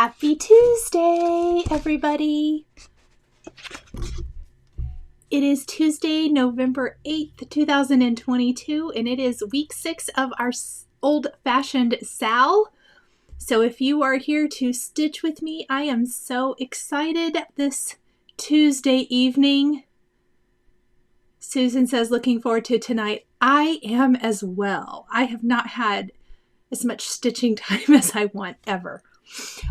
Happy Tuesday, everybody. It is Tuesday, November 8th, 2022, and it is week 6 of our old-fashioned SAL. So if you are here to stitch with me, I am so excited this Tuesday evening. Susan says, looking forward to tonight. I am as well. I have not had as much stitching time as I want ever.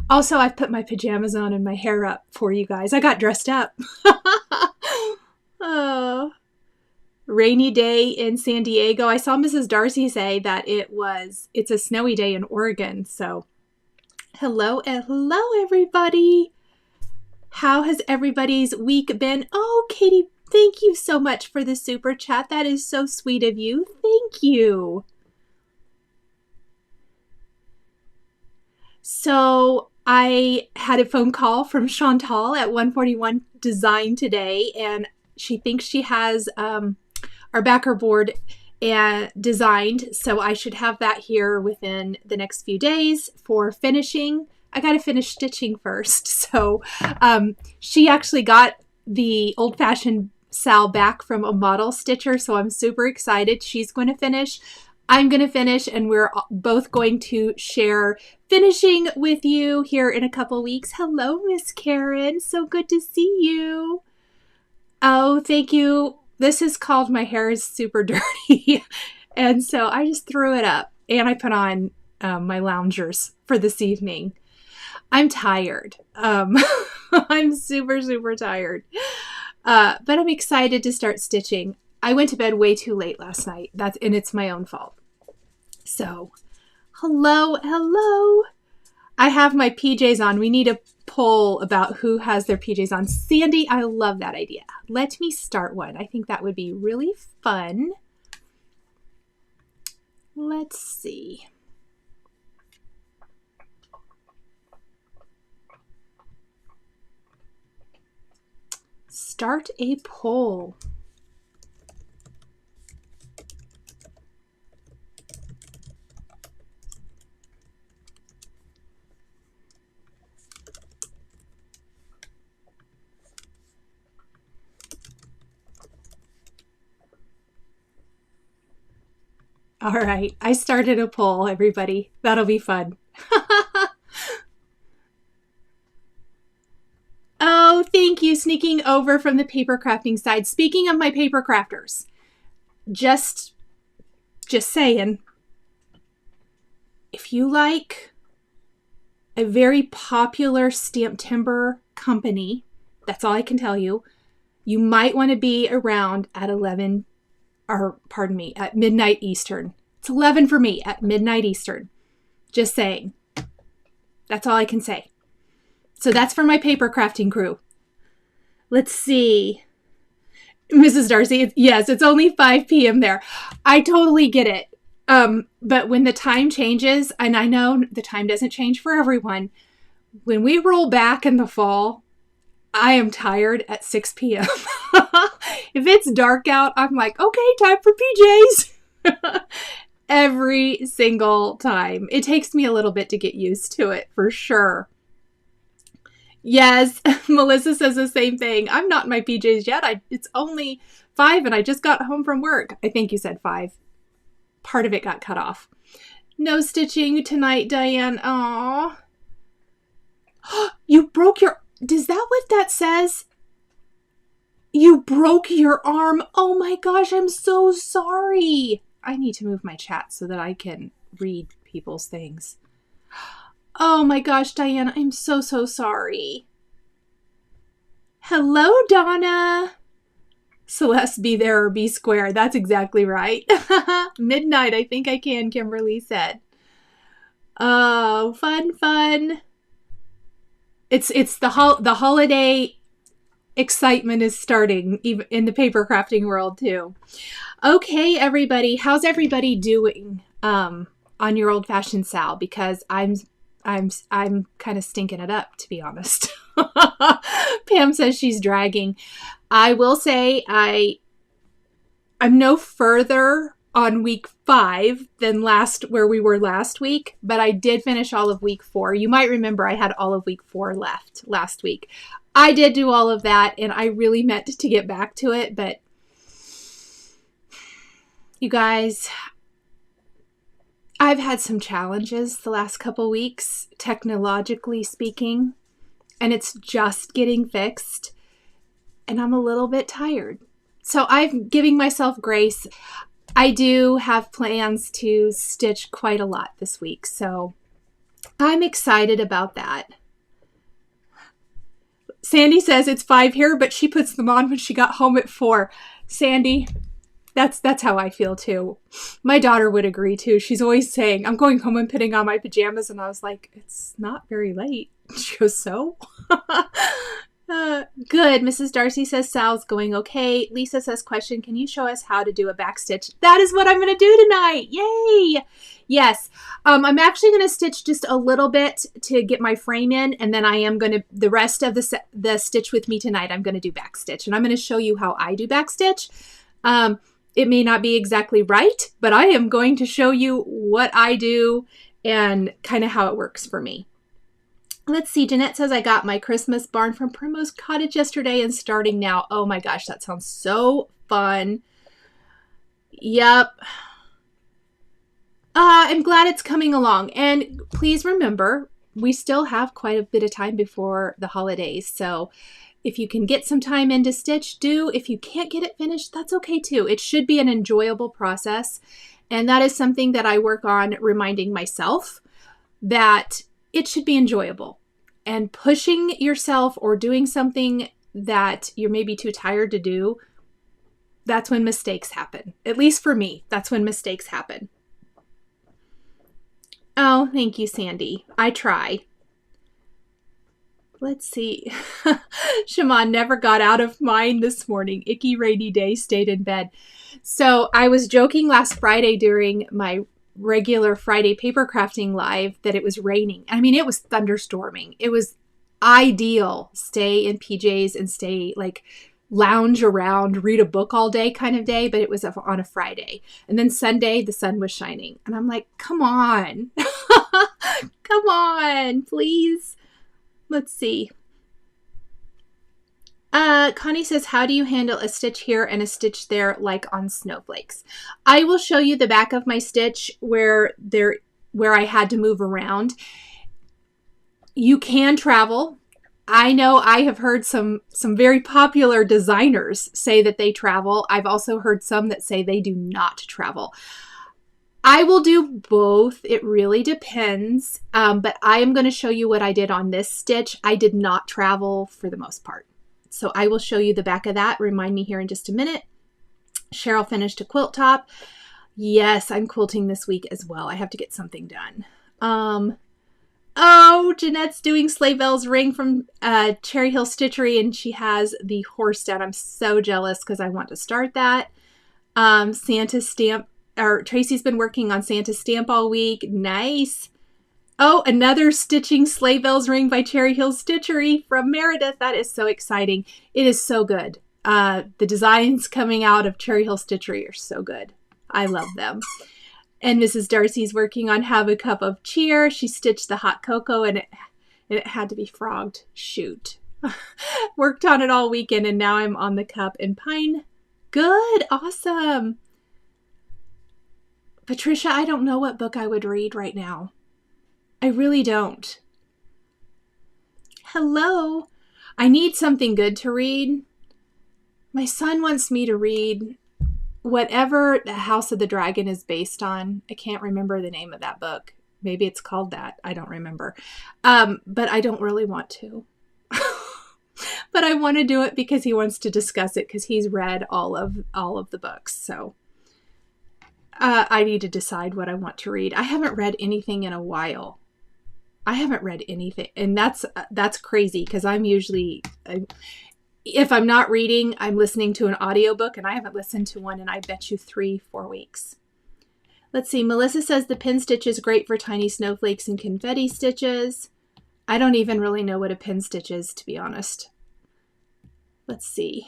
Also, I've put my pajamas on and my hair up for you guys. I got dressed up. Oh, rainy day in San Diego. I saw Mrs. Darcy say that it's a snowy day in Oregon. So hello everybody. How has everybody's week been? Oh, Katie, thank you so much for the super chat. That is so sweet of you. Thank you. So I had a phone call from Chantal at 141 Design today, and she thinks she has our backer board designed, so I should have that here within the next few days for finishing. I got to finish stitching first, so she actually got the old-fashioned SAL back from a model stitcher, so I'm super excited. She's going to finish. I'm going to finish, and we're both going to share finishing with you here in a couple weeks. Hello, Miss Karen. So good to see you. Oh, thank you. This is called My Hair is Super Dirty. And so I just threw it up, and I put on my loungers for this evening. I'm tired. I'm super, super tired. But I'm excited to start stitching. I went to bed way too late last night. And it's my own fault. So, hello. I have my PJs on. We need a poll about who has their PJs on. Sandy, I love that idea. Let me start one. I think that would be really fun. Let's see. Start a poll. All right, I started a poll, everybody. That'll be fun. Oh, thank you, sneaking over from the paper crafting side. Speaking of my paper crafters, just saying, if you like a very popular stamp timber company, that's all I can tell you, you might want to be around at at midnight Eastern. It's 11 for me at midnight Eastern. Just saying. That's all I can say. So that's for my paper crafting crew. Let's see. Mrs. Darcy, yes, it's only 5 p.m. there. I totally get it. But when the time changes, and I know the time doesn't change for everyone, when we roll back in the fall, I am tired at 6 p.m. If it's dark out, I'm like, okay, time for PJs. Every single time. It takes me a little bit to get used to it, for sure. Yes, Melissa says the same thing. I'm not in my PJs yet. It's only 5 and I just got home from work. I think you said 5. Part of it got cut off. No stitching tonight, Diane. Aww. You broke your... Is that what that says? You broke your arm. Oh my gosh, I'm so sorry. I need to move my chat so that I can read people's things. Oh my gosh, Diana, I'm so sorry. Hello, Donna. Celeste, be there or be square. That's exactly right. Midnight, I think I can, Kimberly said. Oh, fun. It's the holiday excitement is starting, even in the paper crafting world too. Okay, everybody, how's everybody doing on your old-fashioned SAL? Because I'm kind of stinking it up, to be honest. Pam says she's dragging. I will say I'm no further on week 5 than where we were last week, but I did finish all of week 4. You might remember I had all of week 4 left last week. I did do all of that, and I really meant to get back to it, but you guys, I've had some challenges the last couple weeks, technologically speaking, and it's just getting fixed, and I'm a little bit tired. So I'm giving myself grace. I do have plans to stitch quite a lot this week, so I'm excited about that. Sandy says it's 5 here, but she puts them on when she got home at 4. Sandy, that's how I feel too. My daughter would agree too. She's always saying, I'm going home and putting on my pajamas, and I was like, it's not very late. She goes, so? Good. Mrs. Darcy says Sal's going okay. Lisa says, question, can you show us how to do a back stitch? That is what I'm going to do tonight. Yay! Yes. I'm actually going to stitch just a little bit to get my frame in, and then I am going to, the rest of the stitch with me tonight, I'm going to do back stitch, and I'm going to show you how I do back stitch. It may not be exactly right, but I am going to show you what I do and kind of how it works for me. Let's see. Jeanette says, I got my Christmas barn from Primrose Cottage yesterday and starting now. Oh my gosh, that sounds so fun. Yep. I'm glad it's coming along. And please remember, we still have quite a bit of time before the holidays. So if you can get some time in to stitch, do. If you can't get it finished, that's okay too. It should be an enjoyable process. And that is something that I work on reminding myself that it should be enjoyable, and pushing yourself or doing something that you're maybe too tired to do, that's when mistakes happen. At least for me, that's when mistakes happen. Oh, thank you, Sandy. I try. Let's see. Shaman never got out of mine this morning. Icky rainy day, stayed in bed. So I was joking last Friday during my regular Friday paper crafting live that it was raining. I mean, it was thunderstorming. It was ideal. Stay in PJs and stay like lounge around, read a book all day kind of day, but it was on a Friday. And then Sunday, the sun was shining. And I'm like, come on. Come on, please. Let's see. Connie says, how do you handle a stitch here and a stitch there like on snowflakes? I will show you the back of my stitch where I had to move around. You can travel. I know I have heard some very popular designers say that they travel. I've also heard some that say they do not travel. I will do both. It really depends. But I am going to show you what I did on this stitch. I did not travel for the most part. So I will show you the back of that. Remind me here in just a minute. Cheryl finished a quilt top. Yes, I'm quilting this week as well. I have to get something done. Oh, Jeanette's doing Sleigh Bells Ring from Cherry Hill Stitchery, and she has the horse down. I'm so jealous because I want to start that. Santa stamp, or Tracy's been working on Santa stamp all week. Nice. Oh, another stitching Sleigh Bells Ring by Cherry Hill Stitchery from Meredith. That is so exciting. It is so good. The designs coming out of Cherry Hill Stitchery are so good. I love them. And Mrs. Darcy's working on Have a Cup of Cheer. She stitched the hot cocoa and it had to be frogged. Shoot. Worked on it all weekend and now I'm on the cup and pine. Good. Awesome. Patricia, I don't know what book I would read right now. I really don't. Hello. I need something good to read. My son wants me to read whatever the House of the Dragon is based on. I can't remember the name of that book. Maybe it's called that. I don't remember. But I don't really want to. But I want to do it because he wants to discuss it because he's read all of the books. So I need to decide what I want to read. I haven't read anything in a while. I haven't read anything. And that's crazy because I'm usually... if I'm not reading, I'm listening to an audiobook, and I haven't listened to one in, I bet you, 3-4 weeks. Let's see. Melissa says the pin stitch is great for tiny snowflakes and confetti stitches. I don't even really know what a pin stitch is, to be honest. Let's see.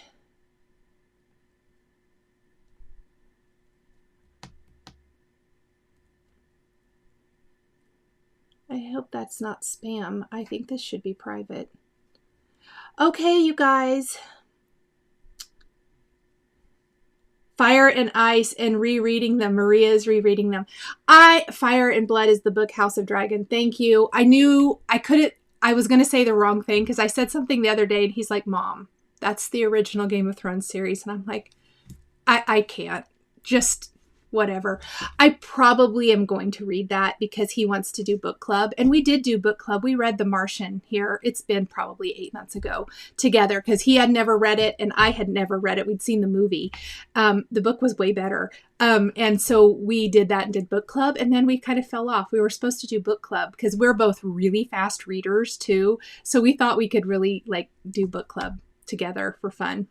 I hope that's not spam. I think this should be private. Okay, you guys. Fire and Ice and rereading them. Maria is rereading them. Fire and Blood is the book, House of Dragon. Thank you. I knew I couldn't, I was going to say the wrong thing because I said something the other day and he's like, Mom, that's the original Game of Thrones series. And I'm like, I can't. Just whatever. I probably am going to read that because he wants to do book club. And we did do book club. We read The Martian here. It's been probably 8 months ago together because he had never read it and I had never read it. We'd seen the movie. The book was way better. And so we did that and did book club. And then we kind of fell off. We were supposed to do book club because we're both really fast readers too. So we thought we could really like do book club together for fun.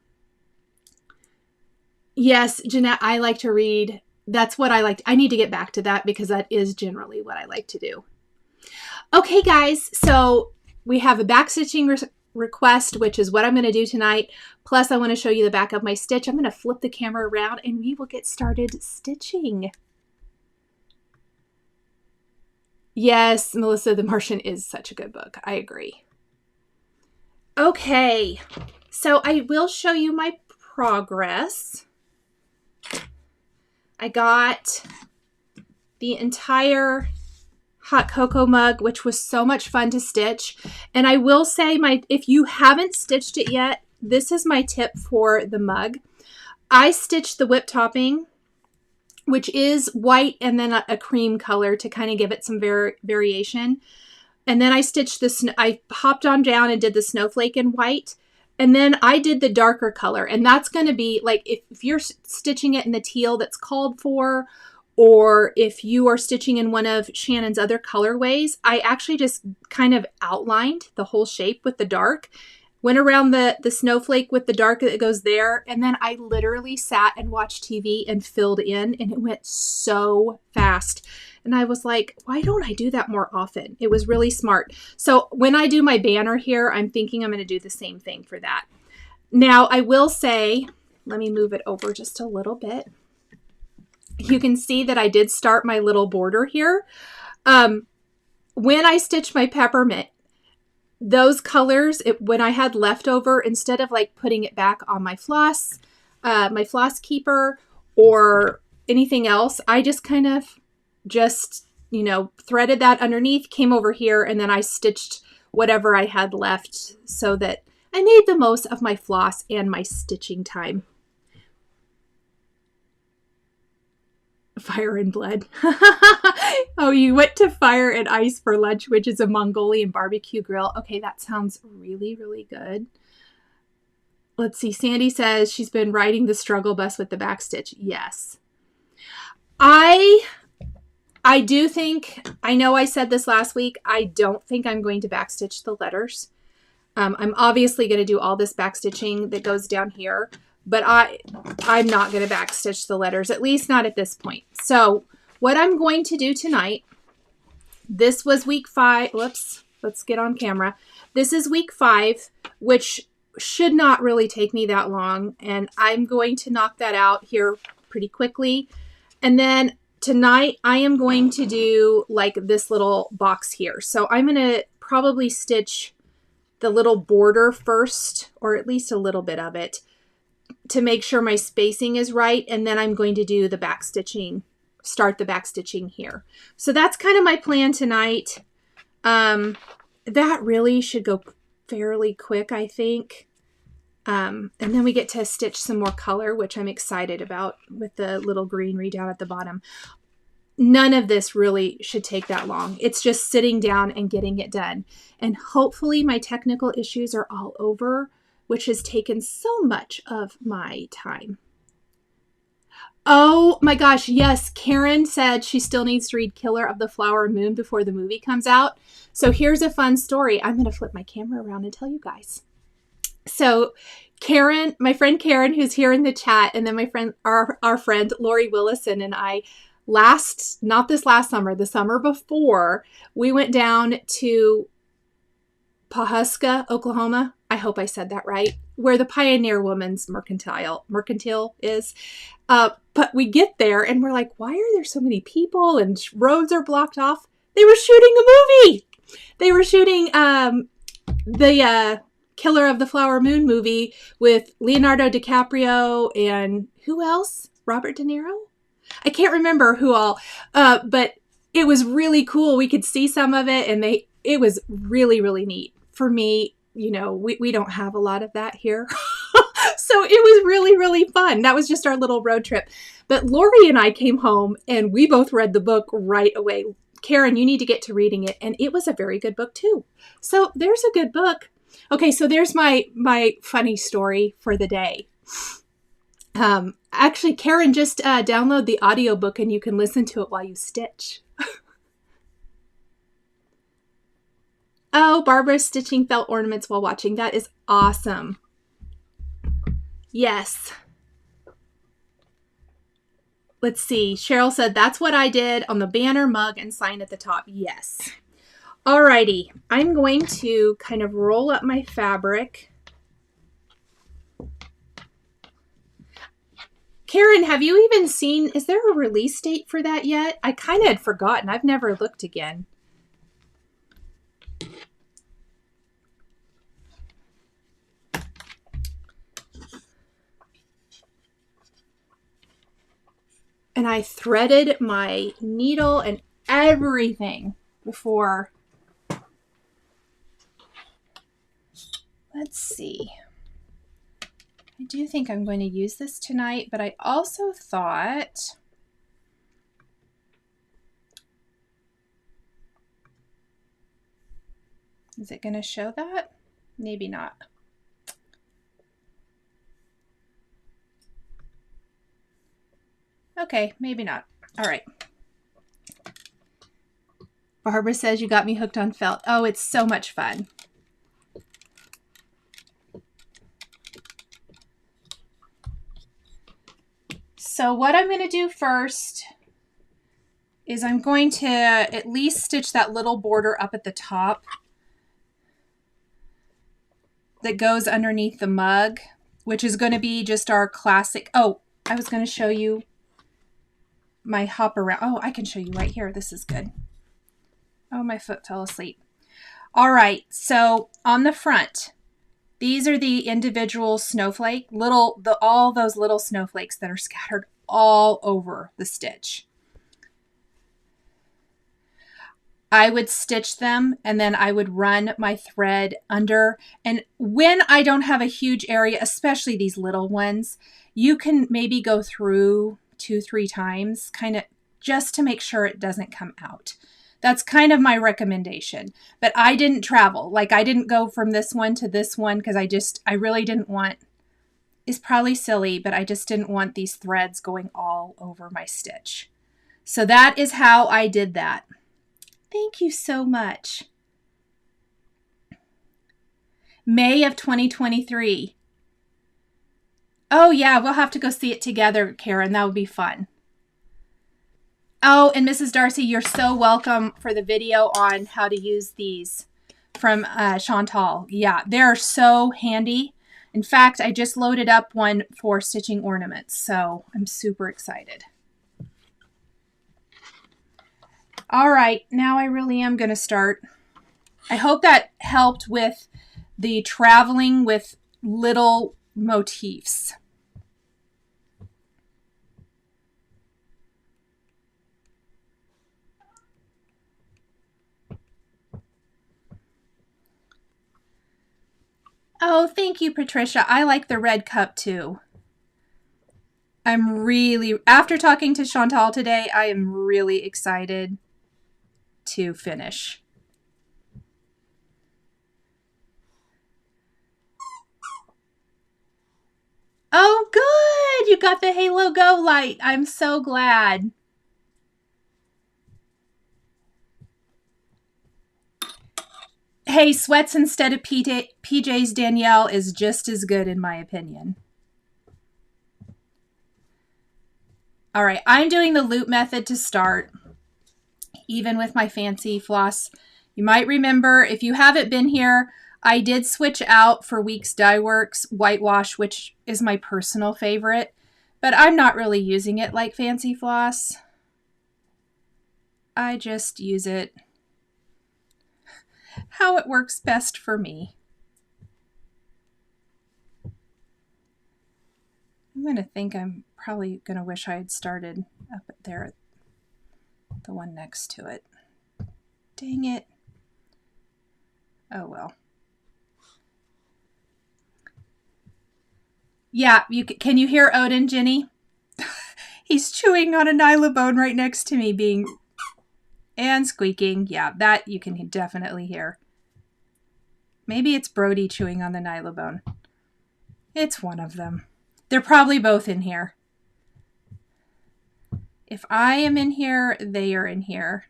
Yes, Jeanette, I like to read. That's what I like. I need to get back to that because that is generally what I like to do. Okay, guys. So we have a backstitching request, which is what I'm going to do tonight. Plus, I want to show you the back of my stitch. I'm going to flip the camera around and we will get started stitching. Yes, Melissa, The Martian is such a good book. I agree. Okay. So I will show you my progress. I got the entire hot cocoa mug, which was so much fun to stitch. And I will say, if you haven't stitched it yet, this is my tip for the mug. I stitched the whip topping, which is white and then a cream color to kind of give it some variation. And then I stitched I hopped on down and did the snowflake in white. And then I did the darker color, and that's going to be like if you're stitching it in the teal that's called for, or if you are stitching in one of Shannon's other colorways, I actually just kind of outlined the whole shape with the dark, went around the snowflake with the dark that goes there, and then I literally sat and watched TV and filled in, and it went so fast. And I was like, why don't I do that more often? It was really smart. So when I do my banner here, I'm thinking I'm going to do the same thing for that. Now, I will say, let me move it over just a little bit. You can see that I did start my little border here. When I stitched my peppermint, those colors, when I had leftover, instead of like putting it back on my floss keeper or anything else, I just kind of threaded that underneath, came over here, and then I stitched whatever I had left so that I made the most of my floss and my stitching time. Fire and Blood. Oh, you went to Fire and Ice for lunch, which is a Mongolian barbecue grill. Okay, that sounds really, really good. Let's see. Sandy says she's been riding the struggle bus with the backstitch. Yes. I do think, I know I said this last week, I don't think I'm going to backstitch the letters. I'm obviously going to do all this backstitching that goes down here, but I'm not going to backstitch the letters, at least not at this point. So what I'm going to do tonight, this was week 5. Whoops, let's get on camera. This is week 5, which should not really take me that long. And I'm going to knock that out here pretty quickly. And then tonight I am going to do like this little box here. So I'm going to probably stitch the little border first, or at least a little bit of it, to make sure my spacing is right. And then I'm going to do the backstitching, start the backstitching here. So that's kind of my plan tonight. That really should go fairly quick, I think. And then we get to stitch some more color, which I'm excited about with the little greenery down at the bottom. None of this really should take that long. It's just sitting down and getting it done. And hopefully my technical issues are all over, which has taken so much of my time. Oh my gosh, yes, Karen said she still needs to read Killer of the Flower Moon before the movie comes out. So here's a fun story. I'm going to flip my camera around and tell you guys. So Karen, my friend Karen, who's here in the chat, and then my friend, our friend Lori Willison and I, not this last summer, the summer before, we went down to Pawhuska, Oklahoma. I hope I said that right, where the Pioneer Woman's Mercantile is. But we get there and we're like, why are there so many people and roads are blocked off? They were shooting a movie. They were shooting the Killer of the Flower Moon movie with Leonardo DiCaprio and who else? Robert De Niro? I can't remember who all, but it was really cool. We could see some of it, and it was really, really neat. For me, you know, we don't have a lot of that here. So it was really, really fun. That was just our little road trip. But Lori and I came home, and we both read the book right away. Karen, you need to get to reading it. And it was a very good book, too. So there's a good book. Okay, so there's my funny story for the day. Actually, Karen, just download the audiobook and you can listen to it while you stitch. Oh, Barbara's stitching felt ornaments while watching. That is awesome. Yes. Let's see. Cheryl said, that's what I did on the banner, mug, and sign at the top. Yes. Alrighty. I'm going to kind of roll up my fabric. Karen, have you even seen, is there a release date for that yet? I kind of had forgotten. I've never looked again. And I threaded my needle and everything before. Let's see. I do think I'm going to use this tonight, but I also thought is it going to show that? Maybe not. Okay, maybe not. All right. Barbara says you got me hooked on felt. Oh, it's so much fun. So what I'm going to do first is I'm going to at least stitch that little border up at the top that goes underneath the mug, which is going to be just our classic. Oh, I was going to show you my hop around. Oh, I can show you right here. This is good. Oh, my foot fell asleep. All right. So on the front, these are the individual snowflake, all those little snowflakes that are scattered all over the stitch. I would stitch them and then I would run my thread under. And when I don't have a huge area, especially these little ones, you can maybe go through 2-3 times, kind of just to make sure it doesn't come out. That's kind of my recommendation. But I didn't travel. Like I didn't go from this one to this one because I really didn't want, it's probably silly, but I just didn't want these threads going all over my stitch. So that is how I did that. Thank you so much. May of 2023. Oh yeah, we'll have to go see it together, Karen. That would be fun. Oh, and Mrs. Darcy, you're so welcome for the video on how to use these from Chantal. Yeah, they're so handy. In fact, I just loaded up one for stitching ornaments, so I'm super excited. All right, now I really am going to start. I hope that helped with the traveling with little motifs. Oh, thank you, Patricia. I like the red cup too. I'm really, after talking to Chantal today, I am really excited to finish. Oh, good. You got the Halo Go light. I'm so glad. Hey, sweats instead of PJs, Danielle, is just as good in my opinion. All right, I'm doing the loop method to start, even with my fancy floss. You might remember, if you haven't been here, I did switch out for Weeks Dye Works whitewash, which is my personal favorite, but I'm not really using it like fancy floss. I just use it how it works best for me. I'm going to think I'm probably going to wish I had started up there at the one next to it. Dang it. Oh well. Yeah, can you hear Odin, Jenny? He's chewing on a nylabone right next to me, and squeaking. Yeah, that you can definitely hear. Maybe it's Brody chewing on the nylabone. It's one of them. They're probably both in here. If I am in here, they are in here.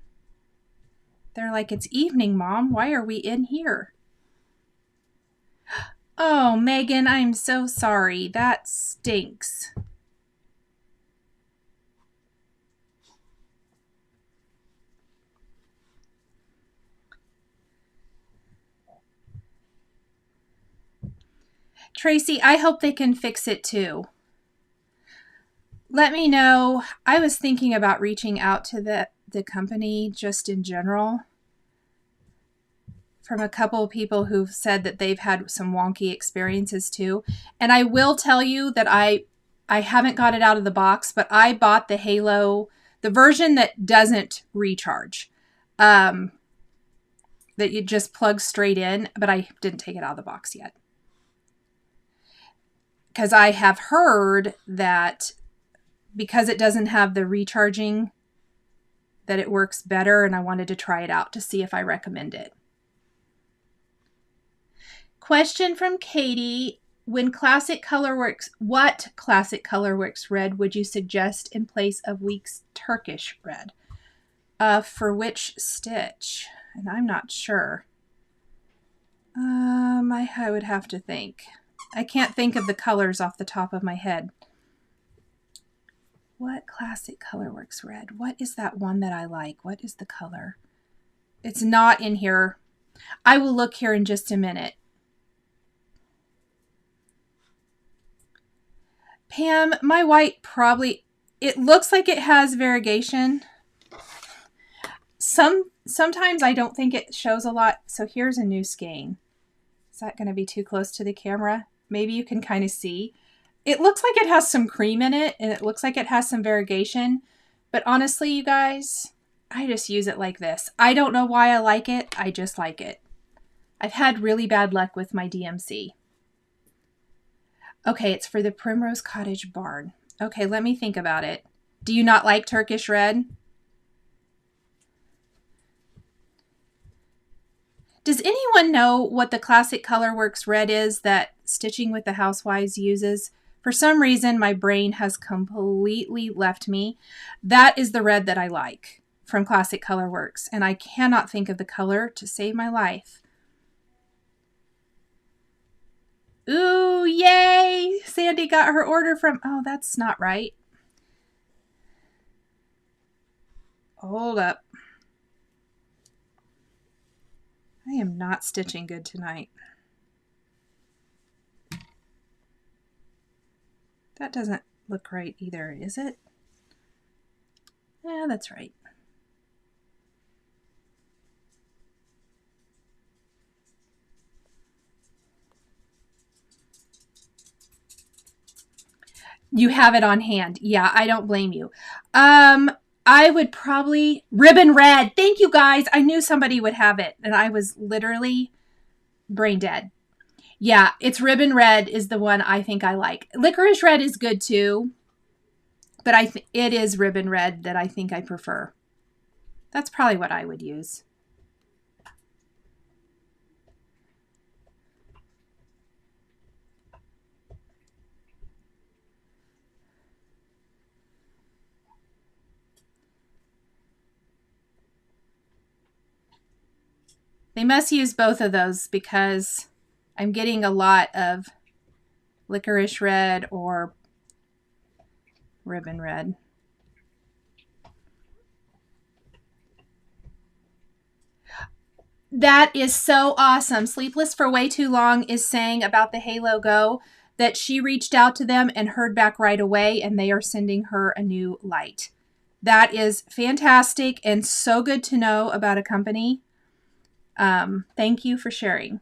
They're like, it's evening, Mom. Why are we in here? Oh, Megan, I'm so sorry. That stinks. Tracy, I hope they can fix it too. Let me know. I was thinking about reaching out to the company just in general, from a couple of people who've said that they've had some wonky experiences too. And I will tell you that I haven't got it out of the box, but I bought the Halo, the version that doesn't recharge, that you just plug straight in, but I didn't take it out of the box yet. Because I have heard that because it doesn't have the recharging, that it works better, and I wanted to try it out to see if I recommend it. Question from Katie. When Classic Colorworks, what Classic Colorworks red would you suggest in place of Weeks Turkish red? For which stitch? And I'm not sure. I would have to think. I can't think of the colors off the top of my head. What Classic Colorworks red? What is that one that I like? What is the color? It's not in here. I will look here in just a minute. Pam, my white probably, it looks like it has variegation. Sometimes I don't think it shows a lot. So here's a new skein. Is that going to be too close to the camera? Maybe you can kind of see. It looks like it has some cream in it, and it looks like it has some variegation. But honestly, you guys, I just use it like this. I don't know why I like it. I just like it. I've had really bad luck with my DMC. Okay, it's for the Primrose Cottage Barn. Okay, let me think about it. Do you not like Turkish red? Does anyone know what the Classic Colorworks red is that Stitching with the Housewives uses? For some reason, my brain has completely left me. That is the red that I like from Classic Colorworks, and I cannot think of the color to save my life. Ooh, yay! Sandy got her order from... Oh, that's not right. Hold up. I am not stitching good tonight. That doesn't look right either, is it? Yeah, that's right. You have it on hand. Yeah, I don't blame you. I would probably... Ribbon red. Thank you, guys. I knew somebody would have it, and I was literally brain dead. Yeah, it's ribbon red is the one I think I like. Licorice red is good too, but it is ribbon red that I think I prefer. That's probably what I would use. They must use both of those because I'm getting a lot of licorice red or ribbon red. That is so awesome. Sleepless for Way Too Long is saying about the Halo Go that she reached out to them and heard back right away, and they are sending her a new light. That is fantastic and so good to know about a company. Thank you for sharing.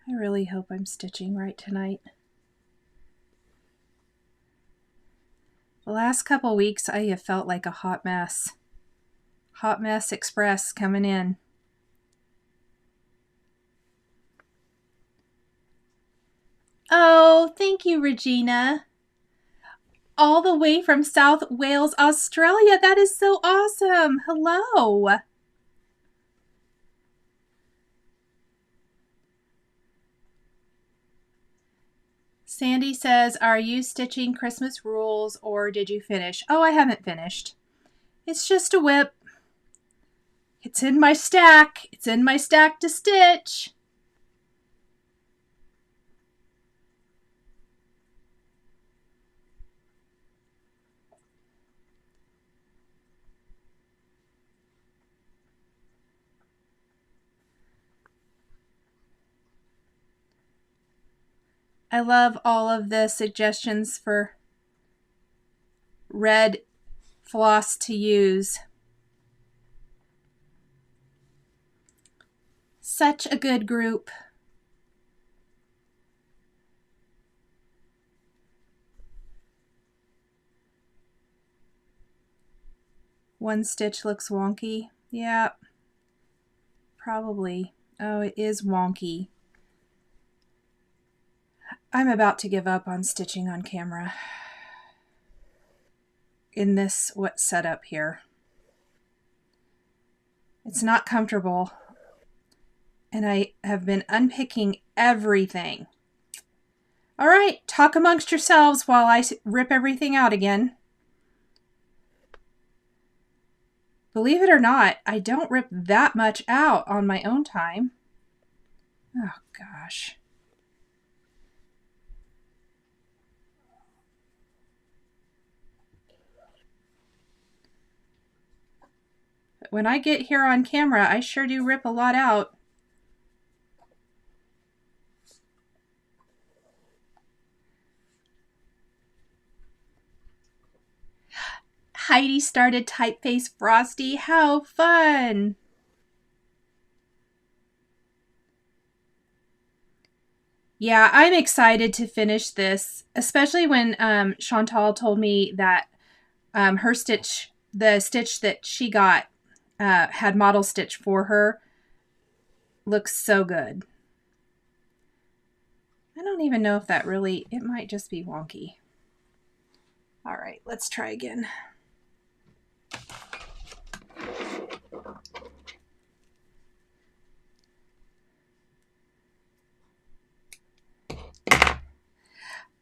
I really hope I'm stitching right tonight. The last couple weeks I have felt like a hot mess. Hot mess express coming in. Oh, thank you, Regina. All the way from South Wales, Australia. That is so awesome. Hello. Sandy says, are you stitching Christmas rules or did you finish? Oh, I haven't finished. It's just a whip. It's in my stack. It's in my stack to stitch. I love all of the suggestions for red floss to use. Such a good group. One stitch looks wonky. Yeah, probably. Oh, it is wonky. I'm about to give up on stitching on camera in this setup here. It's not comfortable, and I have been unpicking everything. All right, talk amongst yourselves while I rip everything out again. Believe it or not, I don't rip that much out on my own time. Oh, gosh. When I get here on camera, I sure do rip a lot out. Heidi started Typeface Frosty. How fun! Yeah, I'm excited to finish this, especially when Chantal told me that her stitch, the stitch that she got, had model stitch for her. Looks so good. I don't even know if that really, it might just be wonky. All right, let's try again.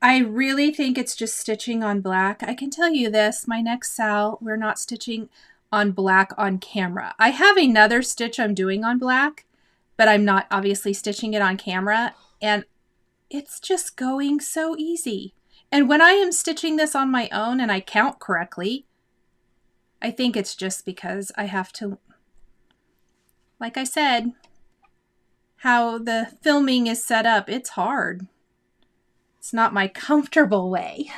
I really think it's just stitching on black. I can tell you this, my next SAL, we're not stitching on black on camera. I have another stitch I'm doing on black, but I'm not obviously stitching it on camera, and it's just going so easy. And when I am stitching this on my own and I count correctly, I think it's just because I have to, like I said, how the filming is set up, it's hard. It's not my comfortable way.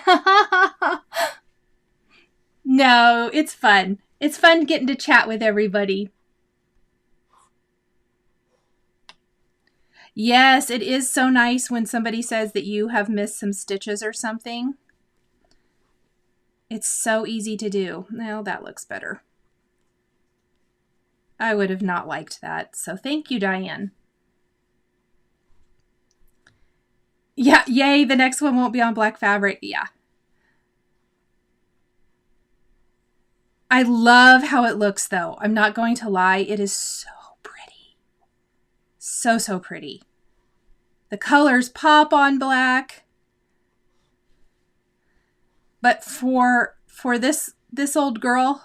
No, it's fun. It's fun getting to chat with everybody. Yes, it is so nice when somebody says that you have missed some stitches or something. It's so easy to do. Now that looks better. I would have not liked that. So thank you, Diane. Yeah, yay, the next one won't be on black fabric. Yeah. I love how it looks, though. I'm not going to lie. It is so pretty. So, so pretty. The colors pop on black. But for this old girl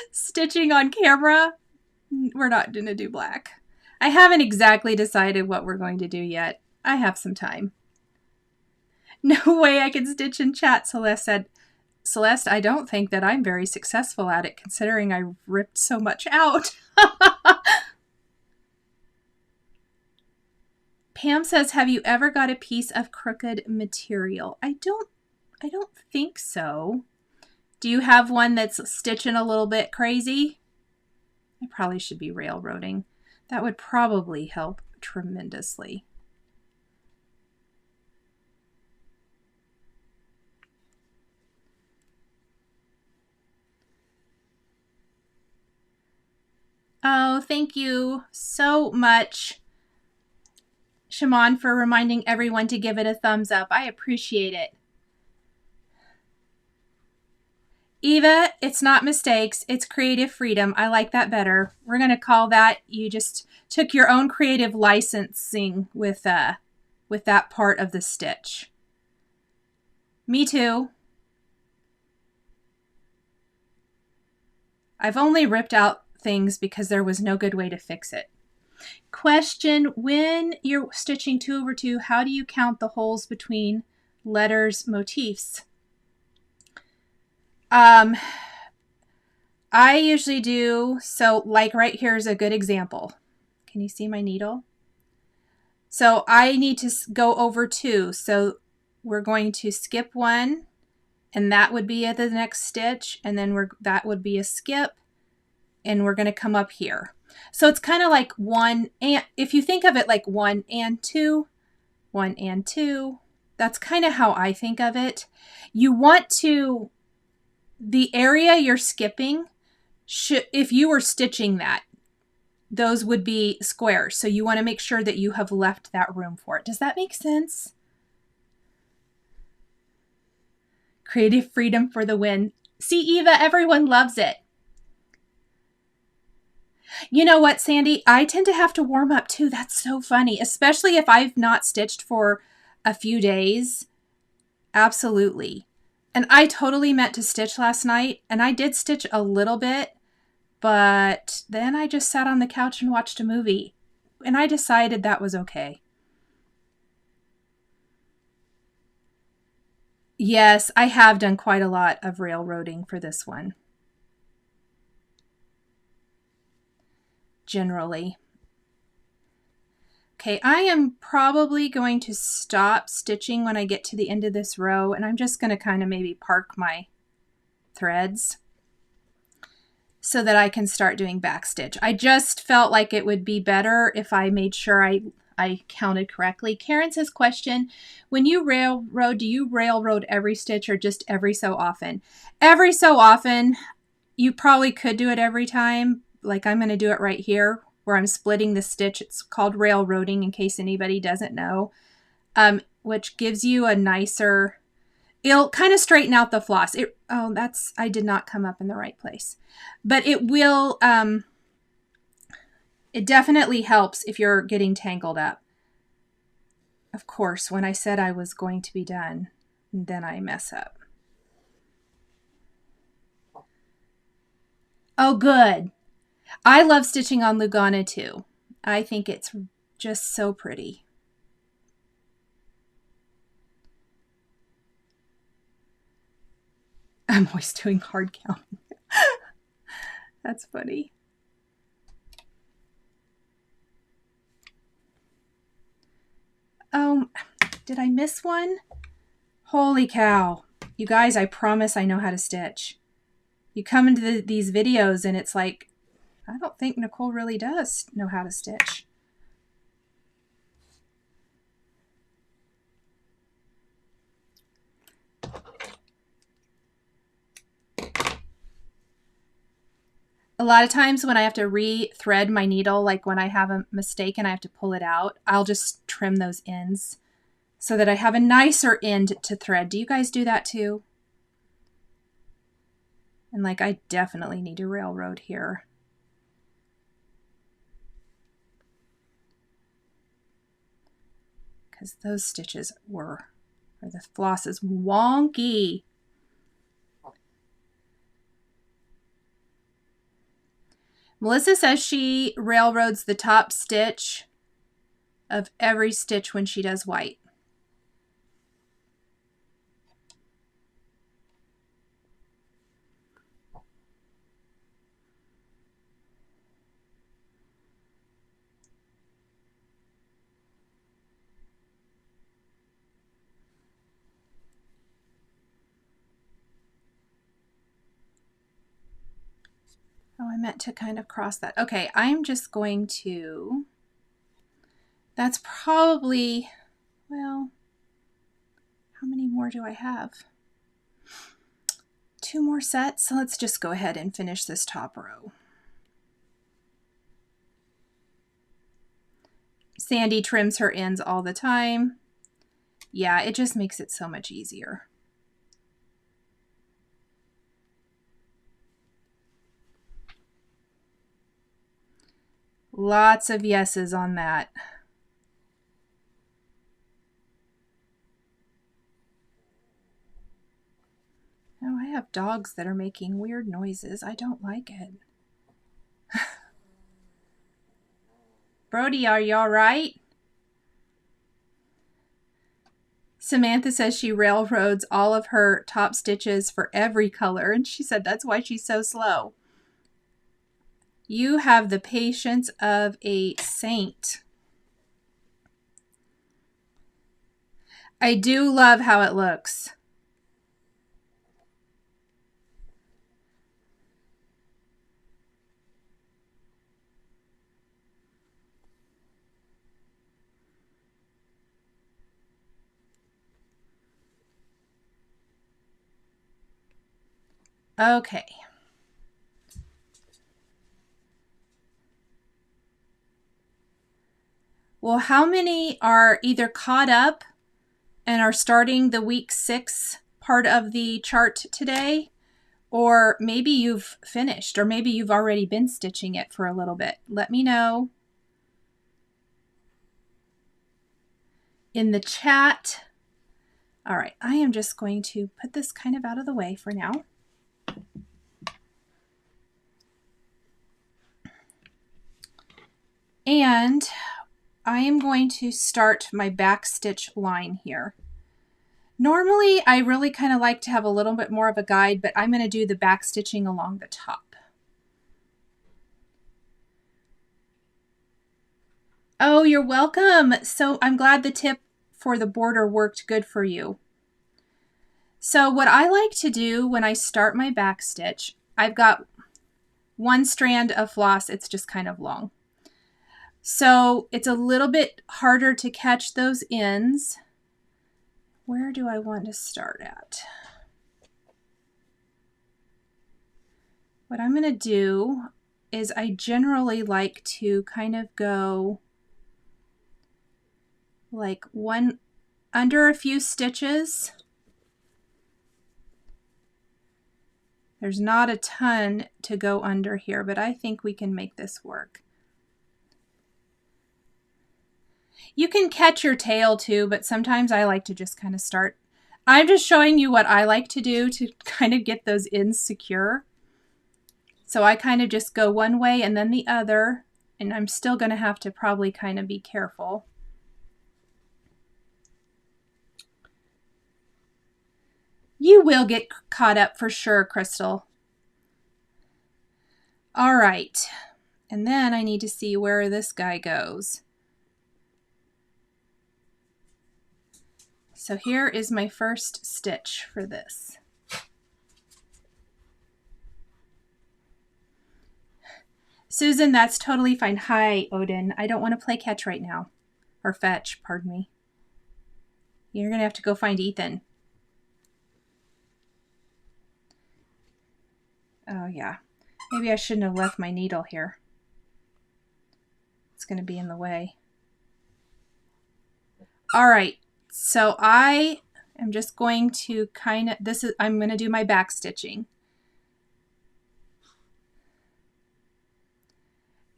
stitching on camera, we're not going to do black. I haven't exactly decided what we're going to do yet. I have some time. No way I can stitch in chat, Celeste said. Celeste, I don't think that I'm very successful at it considering I ripped so much out. Pam says, have you ever got a piece of crooked material? I don't think so. Do you have one that's stitching a little bit crazy? I probably should be railroading. That would probably help tremendously. Oh, thank you so much, Shimon, for reminding everyone to give it a thumbs up. I appreciate it. Eva, it's not mistakes. It's creative freedom. I like that better. We're going to call that you just took your own creative licensing with that part of the stitch. Me too. I've only ripped out things because there was no good way to fix it. Question, when you're stitching 2 over 2, how do you count the holes between letters motifs? I usually do, so like right here is a good example. Can you see my needle? So I need to go over 2. So we're going to skip 1, and that would be at the next stitch, and then that would be a skip, and we're going to come up here. So it's kind of like 1 and, if you think of it like 1 and 2, 1 and 2, that's kind of how I think of it. You want to, the area you're skipping, if you were stitching that, those would be squares. So you want to make sure that you have left that room for it. Does that make sense? Creative freedom for the win. See, Eva, everyone loves it. You know what, Sandy? I tend to have to warm up too. That's so funny, especially if I've not stitched for a few days. Absolutely. And I totally meant to stitch last night, and I did stitch a little bit, but then I just sat on the couch and watched a movie, and I decided that was okay. Yes, I have done quite a lot of railroading for this one. Generally. Okay, I am probably going to stop stitching when I get to the end of this row, and I'm just going to kind of maybe park my threads so that I can start doing backstitch. I just felt like it would be better if I made sure I counted correctly. Karen says, question, when you railroad, do you railroad every stitch or just every so often? Every so often. You probably could do it every time. Like I'm going to do it right here where I'm splitting the stitch. It's called railroading in case anybody doesn't know, which gives you a nicer, it'll kind of straighten out the floss. I did not come up in the right place, but it will, it definitely helps if you're getting tangled up. Of course, when I said I was going to be done, then I mess up. Oh, good. I love stitching on Lugana too. I think it's just so pretty. I'm always doing hard counting. That's funny. Oh, did I miss one? Holy cow. You guys, I promise I know how to stitch. You come into these videos and it's like, I don't think Nichol really does know how to stitch. A lot of times when I have to re-thread my needle, like when I have a mistake and I have to pull it out, I'll just trim those ends so that I have a nicer end to thread. Do you guys do that too? And like, I definitely need to railroad here. Because those stitches or the floss is wonky. Melissa says she railroads the top stitch of every stitch when she does white. Oh, I meant to kind of cross that. Okay, I'm just going to, that's probably, well, how many more do I have? 2 more sets, so let's just go ahead and finish this top row. Sandy trims her ends all the time. Yeah, it just makes it so much easier. Lots of yeses on that. Oh, I have dogs that are making weird noises. I don't like it. Brody, are you all right? Samantha says she railroads all of her top stitches for every color, and she said that's why she's so slow. You have the patience of a saint. I do love how it looks. Okay. Well, how many are either caught up and are starting the week 6 part of the chart today, or maybe you've finished, or maybe you've already been stitching it for a little bit? Let me know in the chat. All right, I am just going to put this kind of out of the way for now. And I am going to start my back stitch line here. Normally, I really kind of like to have a little bit more of a guide, but I'm going to do the back stitching along the top. Oh, you're welcome. So I'm glad the tip for the border worked good for you. So what I like to do when I start my back stitch, I've got 1 strand of floss. It's just kind of long. So it's a little bit harder to catch those ends. Where do I want to start at? What I'm going to do is I generally like to kind of go like one under a few stitches. There's not a ton to go under here, but I think we can make this work. You can catch your tail too, but sometimes I like to just kind of start. I'm just showing you what I like to do to kind of get those ends secure. So I kind of just go one way and then the other, and I'm still going to have to probably kind of be careful. You will get caught up for sure, Crystal. All right. And then I need to see where this guy goes. So here is my first stitch for this. Susan, that's totally fine. Hi, Odin. I don't want to play catch right now. Or fetch, pardon me. You're going to have to go find Ethan. Oh, yeah. Maybe I shouldn't have left my needle here. It's going to be in the way. All right. So I am just going to kind of, I'm going to do my back stitching.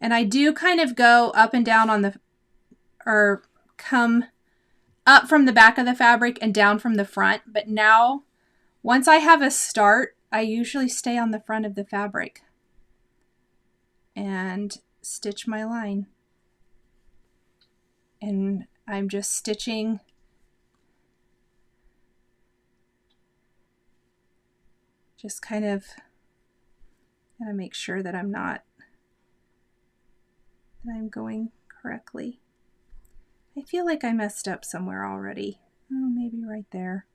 And I do kind of go up and down on the, or come up from the back of the fabric and down from the front. But now, once I have a start, I usually stay on the front of the fabric. and stitch my line. And I'm just stitching just kind of gotta make sure that I'm going correctly. I feel like I messed up somewhere already. Oh, maybe right there.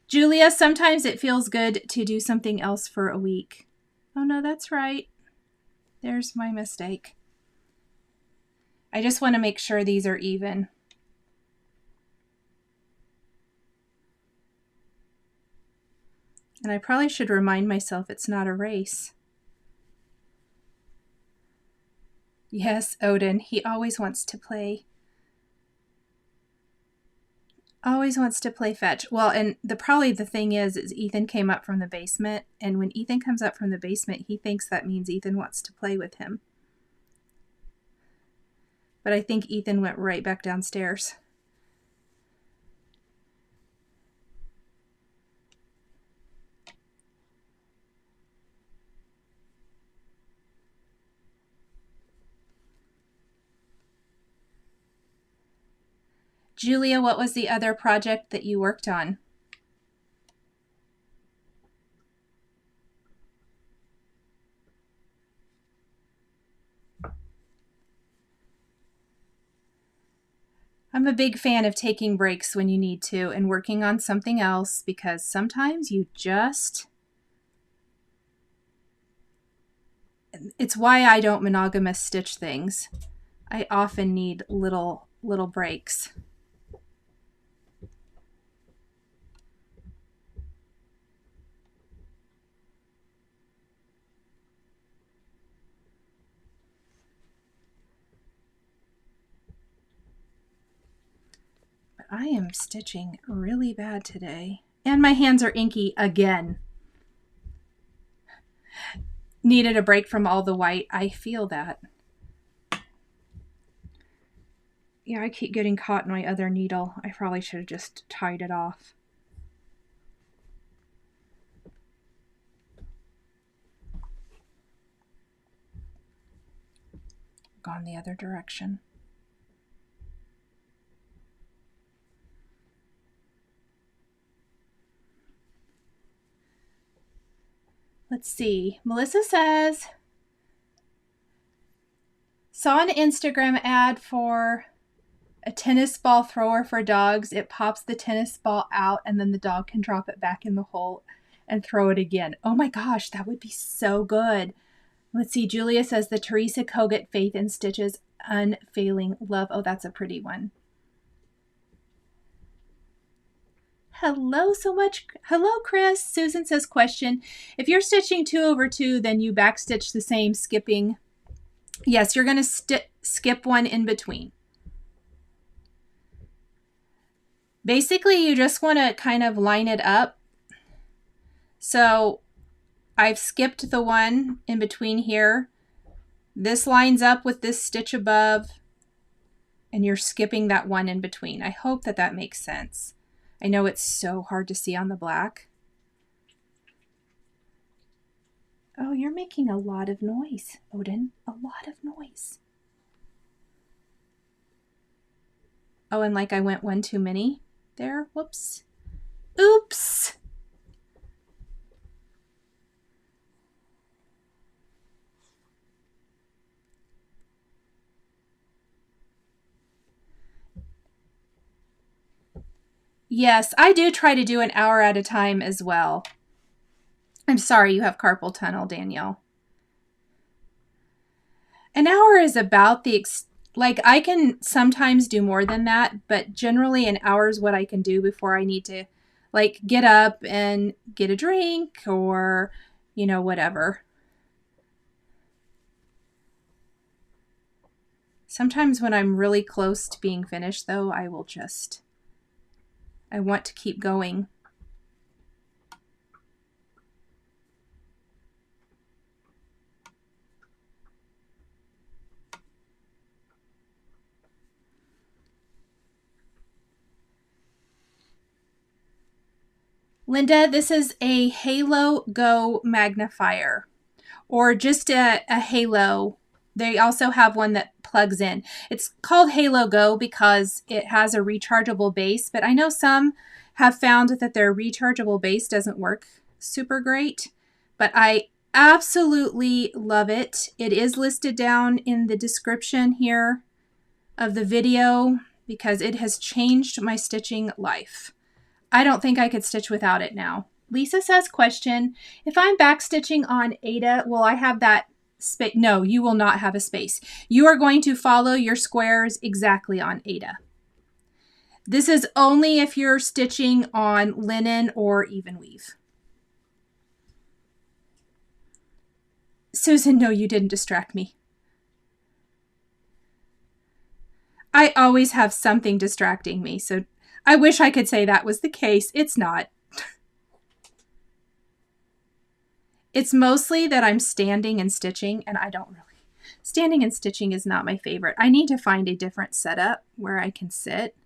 Julia, sometimes it feels good to do something else for a week. Oh no, that's right. There's my mistake. I just want to make sure these are even. And I probably should remind myself it's not a race. Yes, Odin, he always wants to play. Always wants to play fetch. Well, and probably the thing is Ethan came up from the basement, and when Ethan comes up from the basement, he thinks that means Ethan wants to play with him. But I think Ethan went right back downstairs. Julia, what was the other project that you worked on? I'm a big fan of taking breaks when you need to and working on something else, because sometimes you just... It's why I don't monogamous stitch things. I often need little breaks. I am stitching really bad today. And my hands are inky again. Needed a break from all the white. I feel that. Yeah, I keep getting caught in my other needle. I probably should have just tied it off. Gone the other direction. Let's see. Melissa says, saw an Instagram ad for a tennis ball thrower for dogs. It pops the tennis ball out and then the dog can drop it back in the hole and throw it again. Oh my gosh, that would be so good. Let's see. Julia says the Teresa Kogut Faith in Stitches Unfailing Love. Oh, that's a pretty one. Hello so much. Hello, Chris. Susan says, question. If you're stitching 2 over 2, then you backstitch the same, skipping. Yes, you're going to skip one in between. Basically, you just want to kind of line it up. So I've skipped the one in between here. This lines up with this stitch above, and you're skipping that one in between. I hope that that makes sense. I know it's so hard to see on the black. Oh, you're making a lot of noise, Odin. A lot of noise. Oh, and like I went one too many there. Whoops. Oops. Yes, I do try to do an hour at a time as well. I'm sorry you have carpal tunnel, Danielle. An hour is about the, like I can sometimes do more than that, but generally an hour is what I can do before I need to like get up and get a drink or, you know, whatever. Sometimes when I'm really close to being finished though, I will just... I want to keep going. Linda, this is a Halo Go magnifier, or just a Halo. They also have one that plugs in. It's called Halo Go because it has a rechargeable base, but I know some have found that their rechargeable base doesn't work super great, but I absolutely love it. It is listed down in the description here of the video because it has changed my stitching life. I don't think I could stitch without it now. Lisa says, question, if I'm backstitching on Ada, will I have that space? No, you will not have a space. You are going to follow your squares exactly on Ada. This is only if you're stitching on linen or even weave. Susan, no, you didn't distract me. I always have something distracting me, so I wish I could say that was the case. It's not. It's mostly that I'm standing and stitching, and I don't really. Standing and stitching is not my favorite. I need to find a different setup where I can sit.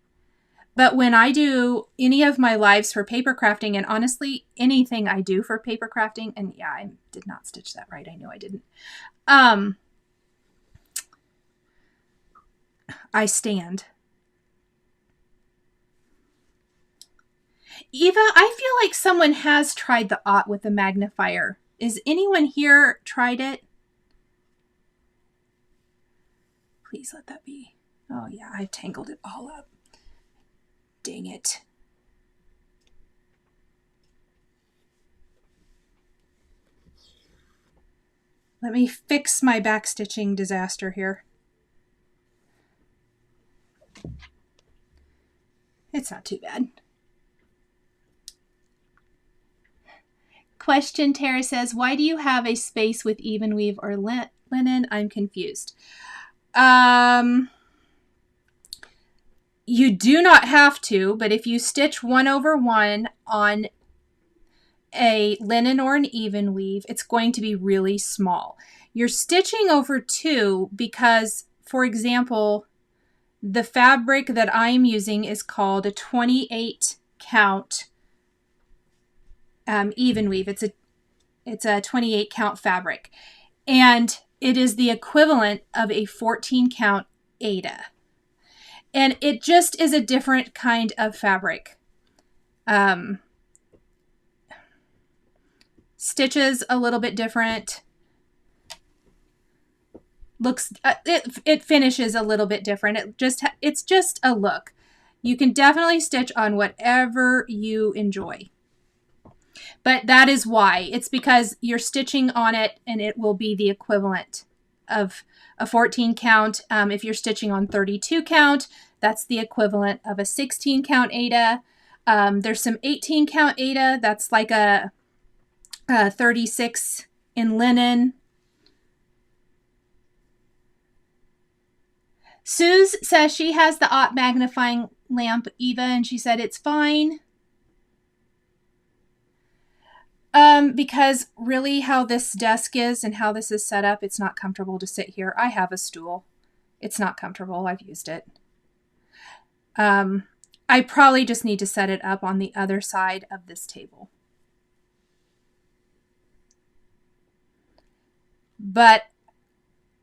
But when I do any of my lives for paper crafting, and honestly, anything I do for paper crafting, and yeah, I did not stitch that right. I know I didn't. I stand. Eva, I feel like someone has tried the OT with the magnifier. Is anyone here tried it? Please let that be. Oh yeah, I tangled it all up. Dang it. Let me fix my backstitching disaster here. It's not too bad. Question, Tara says, why do you have a space with even weave or linen? I'm confused. You do not have to, but if you stitch 1/1 on a linen or an even weave, it's going to be really small. You're stitching over 2 because, for example, the fabric that I'm using is called a 28 count even weave. It's a 28 count fabric, and it is the equivalent of a 14 count Ada. And it just is a different kind of fabric. Stitches a little bit different. Looks it finishes a little bit different. It's just a look. You can definitely stitch on whatever you enjoy. But that is why. It's because you're stitching on it and it will be the equivalent of a 14 count. If you're stitching on 32 count, that's the equivalent of a 16 count Ada. There's some 18 count Ada. That's like a 36 in linen. Suze says she has the OT magnifying lamp, Eva, and she said it's fine. Because really how this desk is and how this is set up, it's not comfortable to sit here. I have a stool. It's not comfortable. I've used it. I probably just need to set it up on the other side of this table. But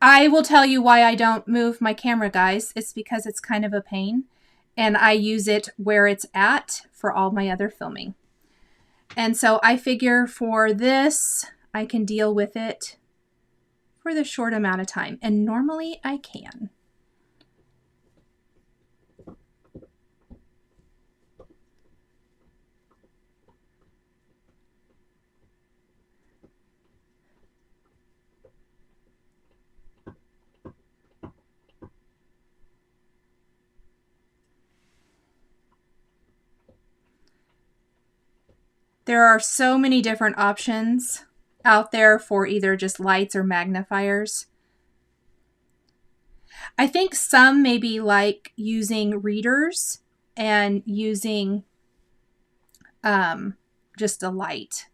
I will tell you why I don't move my camera, guys. It's because it's kind of a pain, and I use it where it's at for all my other filming. And so I figure for this, I can deal with it for the short amount of time. And normally I can. There are so many different options out there for either just lights or magnifiers. I think some maybe like using readers and using just a light.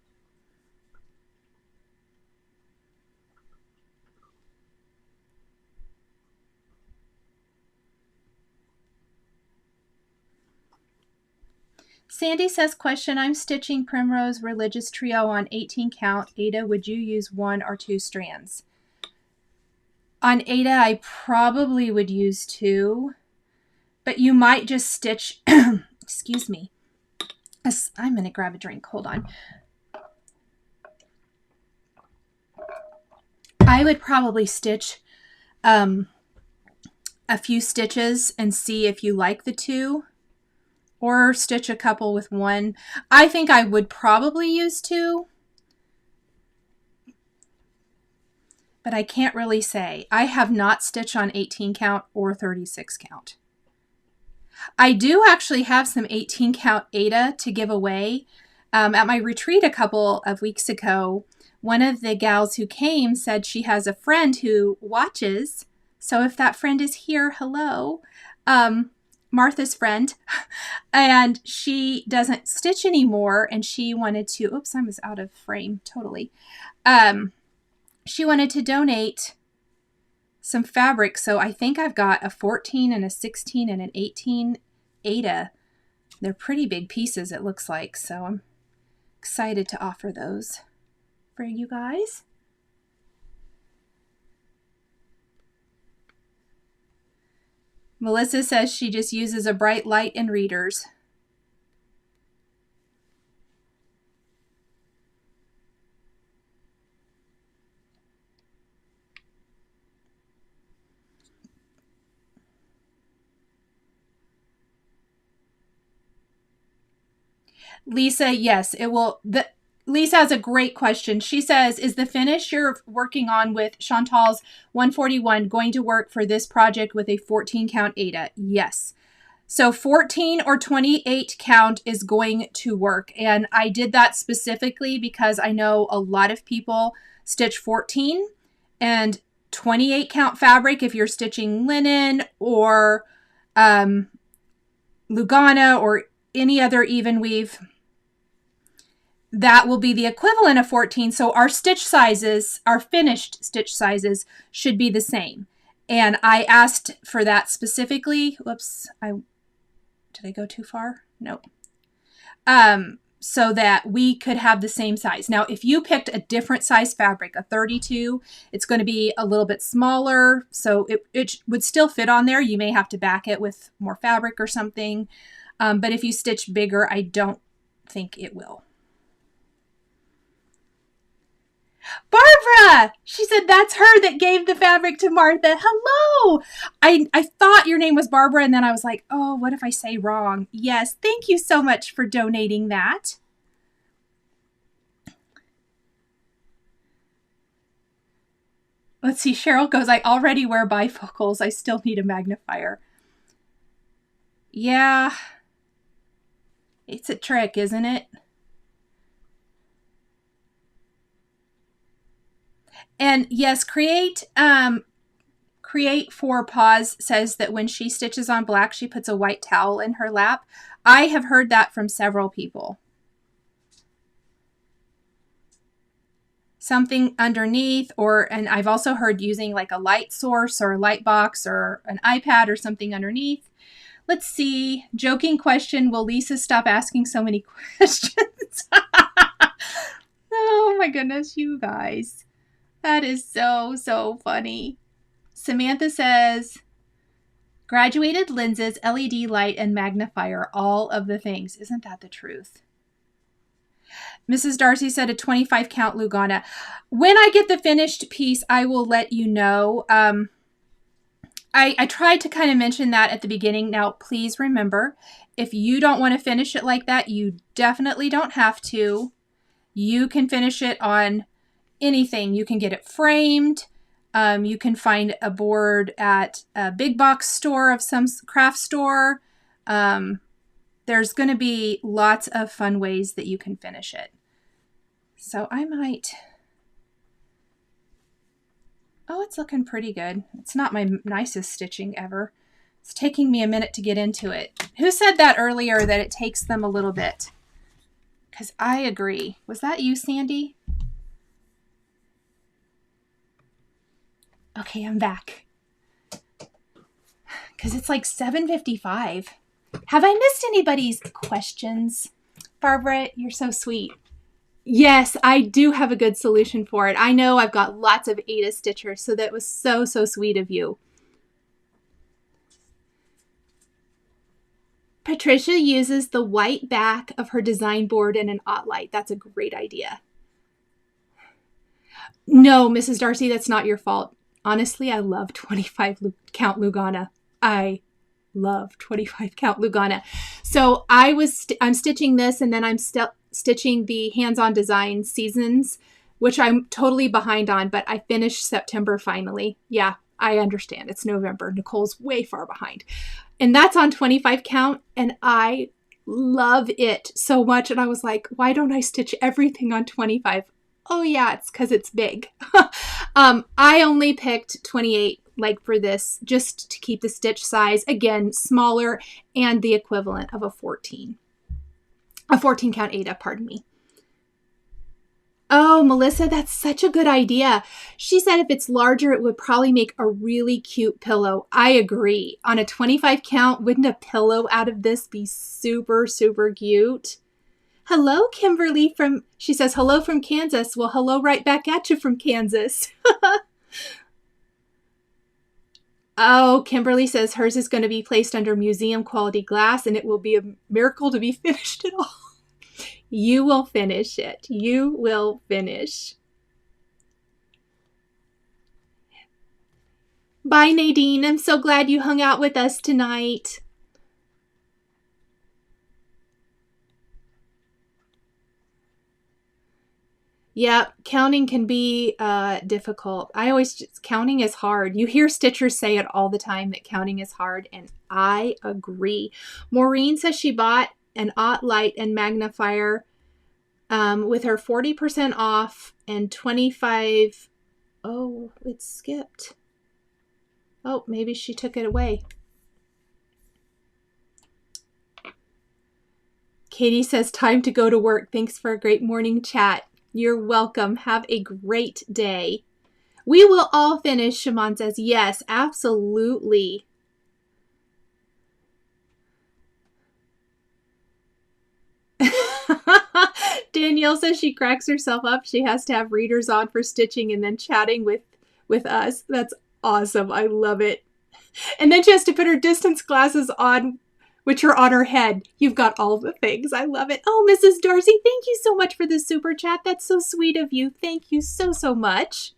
Sandy says, question, I'm stitching Primrose Religious Trio on 18 count. Ada, would you use 1 or 2 strands? On Ada, I probably would use 2, but you might just stitch, excuse me. I'm going to grab a drink. Hold on. I would probably stitch a few stitches and see if you like the 2, or stitch a couple with 1. I think I would probably use 2, but I can't really say. I have not stitched on 18 count or 36 count. I do actually have some 18 count Ada to give away. At my retreat a couple of weeks ago, one of the gals who came said she has a friend who watches. So if that friend is here, hello, Martha's friend, and she doesn't stitch anymore, and she wanted to, oops, I was out of frame totally. She wanted to donate some fabric, so I think I've got a 14 and a 16 and an 18 Ada. They're pretty big pieces, it looks like, so I'm excited to offer those for you guys. Melissa says she just uses a bright light in readers. Lisa, yes, it will. Lisa has a great question. She says, is the finish you're working on with Chantal's 141 going to work for this project with a 14 count Ada? Yes. So 14 or 28 count is going to work. And I did that specifically because I know a lot of people stitch 14 and 28 count fabric if you're stitching linen or Lugana or any other even weave. That will be the equivalent of 14. So our stitch sizes, our finished stitch sizes, should be the same. And I asked for that specifically. Whoops, did I go too far? Nope. So that we could have the same size. Now, if you picked a different size fabric, a 32, it's going to be a little bit smaller. So it would still fit on there. You may have to back it with more fabric or something. But if you stitch bigger, I don't think it will. Barbara! She said that's her that gave the fabric to Martha. Hello! I thought your name was Barbara, and then I was like, oh, what if I say wrong? Yes, thank you so much for donating that. Let's see, Cheryl goes, I already wear bifocals. I still need a magnifier. Yeah. It's a trick, isn't it? And yes, Create for Paws says that when she stitches on black, she puts a white towel in her lap. I have heard that from several people. Something underneath, and I've also heard using like a light source or a light box or an iPad or something underneath. Let's see. Joking question. Will Lisa stop asking so many questions? Oh my goodness, you guys. That is so funny. Samantha says, graduated lenses, LED light, and magnifier, all of the things. Isn't that the truth? Mrs. Darcy said a 25 count Lugana. When I get the finished piece, I will let you know. I tried to kind of mention that at the beginning. Now, please remember, if you don't want to finish it like that, you definitely don't have to. You can finish it on anything. You can get it framed. You can find a board at a big box store of some craft store. There's going to be lots of fun ways that you can finish it. So I might... Oh, it's looking pretty good. It's not my nicest stitching ever. It's taking me a minute to get into it. Who said that earlier, that it takes them a little bit? Because I agree. Was that you, Sandy? Okay, I'm back. Because it's like 7:55. Have I missed anybody's questions? Barbara, you're so sweet. Yes, I do have a good solution for it. I know I've got lots of Ada stitchers, so that was so, so sweet of you. Patricia uses the white back of her design board in an light. That's a great idea. No, Mrs. Darcy, that's not your fault. Honestly, I love 25 count Lugana. I love 25 count Lugana. So I'm stitching this, and then I'm stitching the hands-on design seasons, which I'm totally behind on, but I finished September finally. Yeah, I understand. It's November. Nicole's way far behind. And that's on 25 count, and I love it so much. And I was like, why don't I stitch everything on 25? Oh yeah, it's because it's big. I only picked 28 like for this, just to keep the stitch size, again, smaller and the equivalent of a 14 count Ada, pardon me. Oh, Melissa, that's such a good idea. She said if it's larger, it would probably make a really cute pillow. I agree. On a 25 count, wouldn't a pillow out of this be super, super cute? Hello, Kimberly she says, hello from Kansas. Well, hello right back at you from Kansas. Oh, Kimberly says hers is going to be placed under museum quality glass, and it will be a miracle to be finished at all. You will finish it. You will finish. Bye, Nadine. I'm so glad you hung out with us tonight. Yeah, counting can be difficult. Counting is hard. You hear stitchers say it all the time that counting is hard, and I agree. Maureen says she bought an light and magnifier with her 40% off and 25. Oh, it skipped. Oh, maybe she took it away. Katie says, time to go to work. Thanks for a great morning chat. You're welcome. Have a great day. We will all finish, Shimon says. Yes, absolutely. Danielle says she cracks herself up. She has to have readers on for stitching and then chatting with us. That's awesome. I love it. And then she has to put her distance glasses on, which are on her head. You've got all the things. I love it. Oh, Mrs. Darcy, thank you so much for the super chat. That's so sweet of you. Thank you so, so much.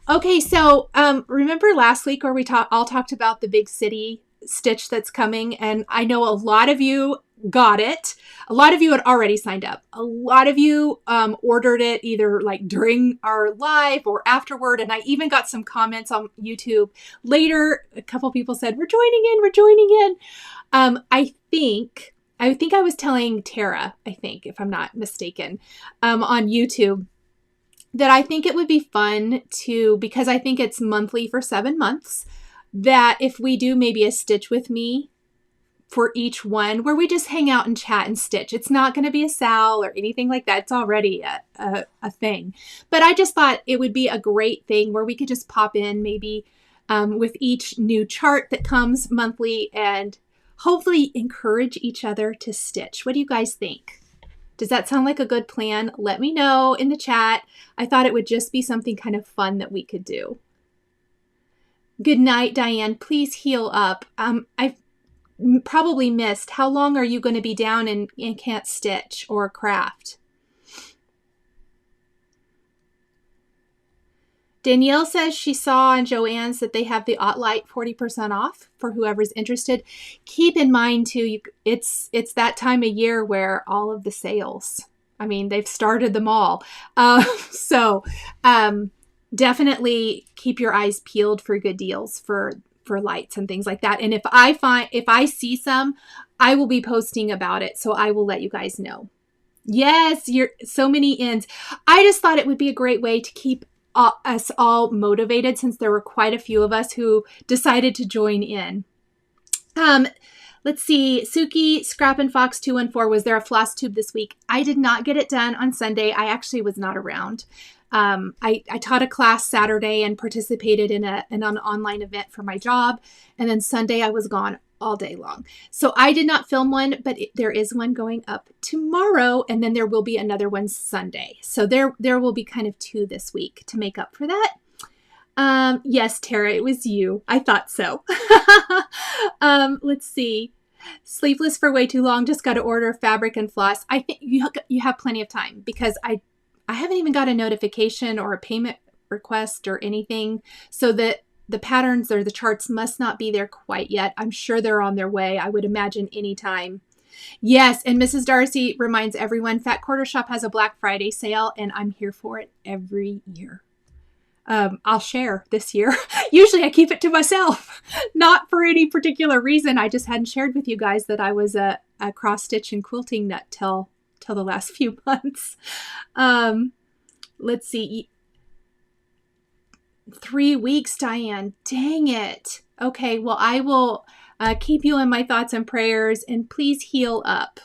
Okay, so remember last week where we all talked about the big city stitch that's coming, and I know a lot of you got it. A lot of you had already signed up. A lot of you ordered it either like during our live or afterward, and I even got some comments on YouTube later. A couple people said, we're joining in. I think I was telling Tara, if I'm not mistaken, on YouTube, that I think it would be fun because I think it's monthly for 7 months, that if we do maybe a stitch with me for each one where we just hang out and chat and stitch. It's not going to be a SAL or anything like that. It's already a thing. But I just thought it would be a great thing where we could just pop in maybe with each new chart that comes monthly and hopefully encourage each other to stitch. What do you guys think? Does that sound like a good plan? Let me know in the chat. I thought it would just be something kind of fun that we could do. Good night, Diane. Please heal up. I've probably missed. How long are you going to be down and can't stitch or craft? Danielle says she saw on Joann's that they have the Light 40% off for whoever's interested. Keep in mind too, it's that time of year where all of the sales, I mean, they've started them all. So definitely keep your eyes peeled for good deals for lights and things like that. And if I see some, I will be posting about it. So I will let you guys know. Yes, you're so many ends. I just thought it would be a great way to keep us all motivated, since there were quite a few of us who decided to join in. Let's see. Suki, Scrap and Fox 214, was there a Flosstube this week? I did not get it done on Sunday. I actually was not around. I taught a class Saturday and participated in an online event for my job. And then Sunday I was gone all day long. So I did not film one, but there is one going up tomorrow, and then there will be another one Sunday. So there will be kind of 2 this week to make up for that. Yes, Tara, it was you. I thought so. Let's see. Sleepless for way too long. Just got to order fabric and floss. I think you have plenty of time, because I haven't even got a notification or a payment request or anything. So that the patterns or the charts must not be there quite yet. I'm sure they're on their way. I would imagine anytime. Yes, and Mrs. Darcy reminds everyone, Fat Quarter Shop has a Black Friday sale, and I'm here for it every year. I'll share this year. Usually I keep it to myself, not for any particular reason. I just hadn't shared with you guys that I was a cross stitch and quilting nut till the last few months. Let's see. 3 weeks, Diane. Dang it. Okay, well, I will keep you in my thoughts and prayers, and please heal up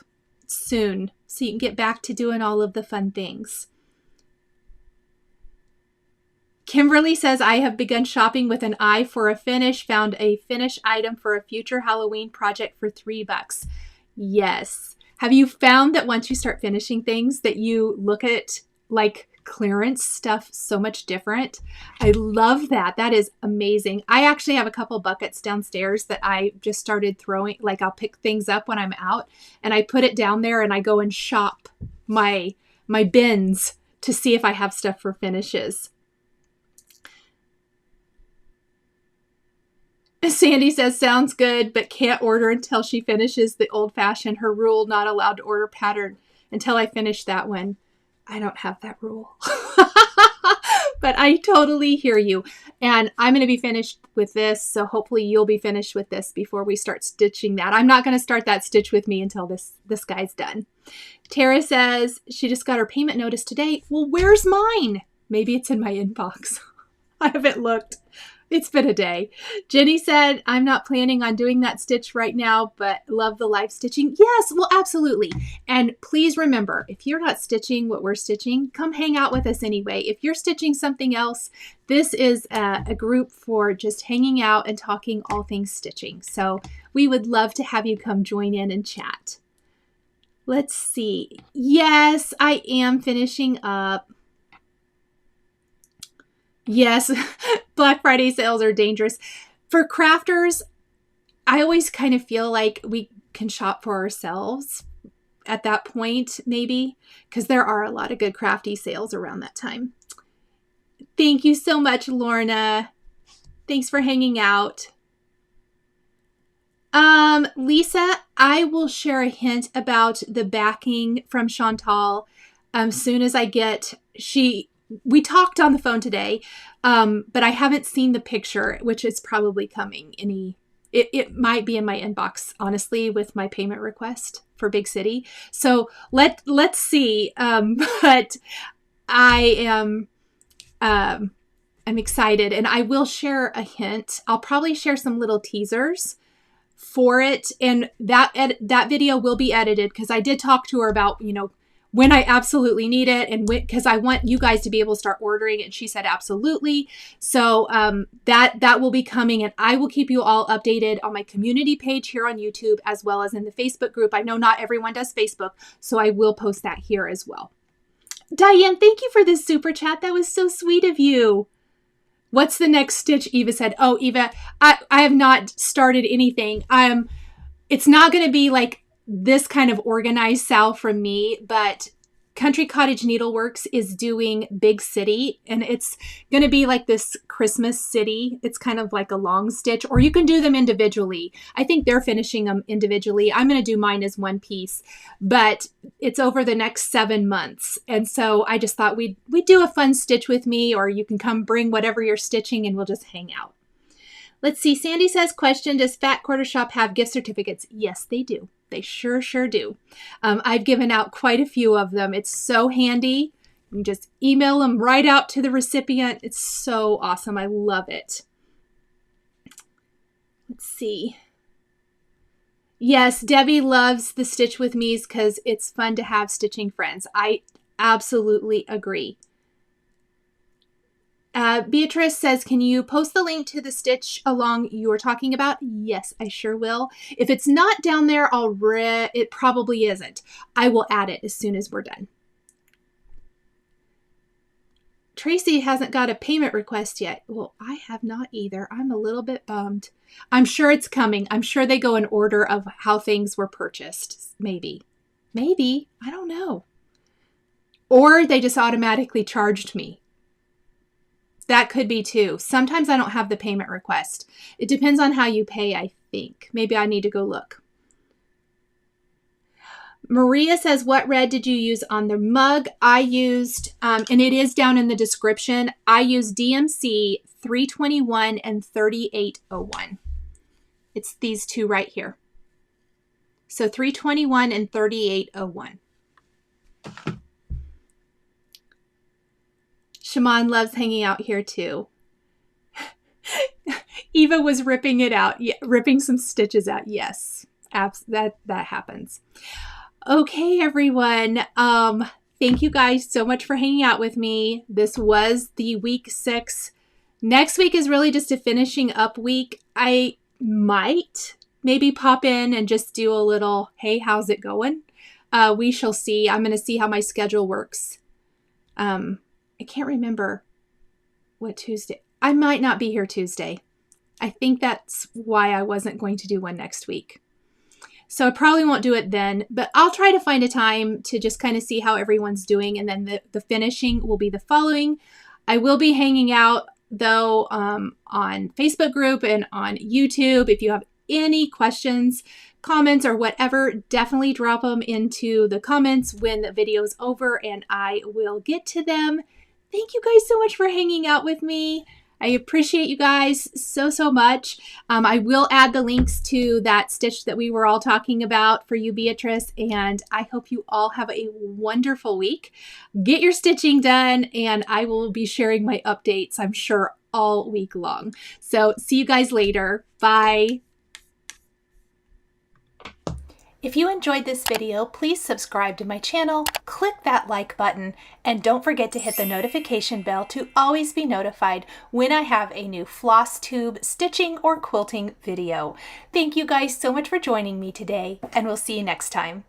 soon so you can get back to doing all of the fun things. Kimberly says, I have begun shopping with an eye for a finish, found a finish item for a future Halloween project for $3. Yes. Have you found that once you start finishing things that you look at like clearance stuff so much different? I love that. That is amazing. I actually have a couple buckets downstairs that I just started throwing, like I'll pick things up when I'm out and I put it down there and I go and shop my bins to see if I have stuff for finishes. Sandy says, sounds good, but can't order until she finishes the old fashioned. Her rule, not allowed to order pattern until I finish that one. I don't have that rule. But I totally hear you. And I'm going to be finished with this. So hopefully you'll be finished with this before we start stitching that. I'm not going to start that stitch with me until this guy's done. Tara says she just got her payment notice today. Well, where's mine? Maybe it's in my inbox. I haven't looked. It's been a day. Jenny said, I'm not planning on doing that stitch right now, but love the live stitching. Yes, well, absolutely. And please remember, if you're not stitching what we're stitching, come hang out with us anyway. If you're stitching something else, this is a group for just hanging out and talking all things stitching. So we would love to have you come join in and chat. Let's see. Yes, I am finishing up. Yes, Black Friday sales are dangerous. For crafters, I always kind of feel like we can shop for ourselves at that point, maybe, because there are a lot of good crafty sales around that time. Thank you so much, Lorna. Thanks for hanging out. Lisa, I will share a hint about the backing from Chantal soon as I get, we talked on the phone today, but I haven't seen the picture, which is probably coming. It might be in my inbox, honestly, with my payment request for Big City. So let's see. But I am I'm excited, and I will share a hint. I'll probably share some little teasers for it, and that video will be edited because I did talk to her about, when I absolutely need it, and because I want you guys to be able to start ordering it. And she said absolutely. So that will be coming, and I will keep you all updated on my community page here on YouTube as well as in the Facebook group. I know not everyone does Facebook, so I will post that here as well. Diane, thank you for this super chat. That was so sweet of you. What's the next stitch? Eva said. Oh, Eva, I have not started anything. It's not going to be like this kind of organized SAL from me, but Country Cottage Needleworks is doing Big City, and it's going to be like this Christmas city. It's kind of like a long stitch, or you can do them individually. I think they're finishing them individually. I'm going to do mine as one piece, but it's over the next 7 months. And so I just thought we'd do a fun stitch with me, or you can come bring whatever you're stitching and we'll just hang out. Let's see. Sandy says, question, does Fat Quarter Shop have gift certificates? Yes, they do. They sure do. I've given out quite a few of them. It's so handy. You can just email them right out to the recipient. It's so awesome. I love it. Let's see. Yes, Debbie loves the Stitch With Me's because it's fun to have stitching friends. I absolutely agree. Beatrice says, can you post the link to the stitch along you were talking about? Yes, I sure will. If it's not down there already, it probably isn't. I will add it as soon as we're done. Tracy hasn't got a payment request yet. Well, I have not either. I'm a little bit bummed. I'm sure it's coming. I'm sure they go in order of how things were purchased. Maybe. Maybe. I don't know. Or they just automatically charged me. That could be too. Sometimes I don't have the payment request. It depends on how you pay, I think. Maybe I need to go look. Maria says, what red did you use on the mug? I used, and it is down in the description, I used DMC 321 and 3801. It's these two right here. So 321 and 3801. Shaman loves hanging out here too. Eva was ripping it out, ripping some stitches out. Yes, that happens. Okay, everyone. Thank you guys so much for hanging out with me. This was the week 6. Next week is really just a finishing up week. I might maybe pop in and just do a little, hey, how's it going? We shall see. I'm going to see how my schedule works. I can't remember what Tuesday. I might not be here Tuesday. I think that's why I wasn't going to do one next week. So I probably won't do it then, but I'll try to find a time to just kind of see how everyone's doing. And then the finishing will be the following. I will be hanging out though on Facebook group and on YouTube. If you have any questions, comments, or whatever, definitely drop them into the comments when the video is over and I will get to them. Thank you guys so much for hanging out with me. I appreciate you guys so, so much. I will add the links to that stitch that we were all talking about for you, Beatrice, and I hope you all have a wonderful week. Get your stitching done, and I will be sharing my updates, I'm sure, all week long. So see you guys later. Bye. If you enjoyed this video, please subscribe to my channel, click that like button, and don't forget to hit the notification bell to always be notified when I have a new Flosstube stitching or quilting video. Thank you guys so much for joining me today, and we'll see you next time.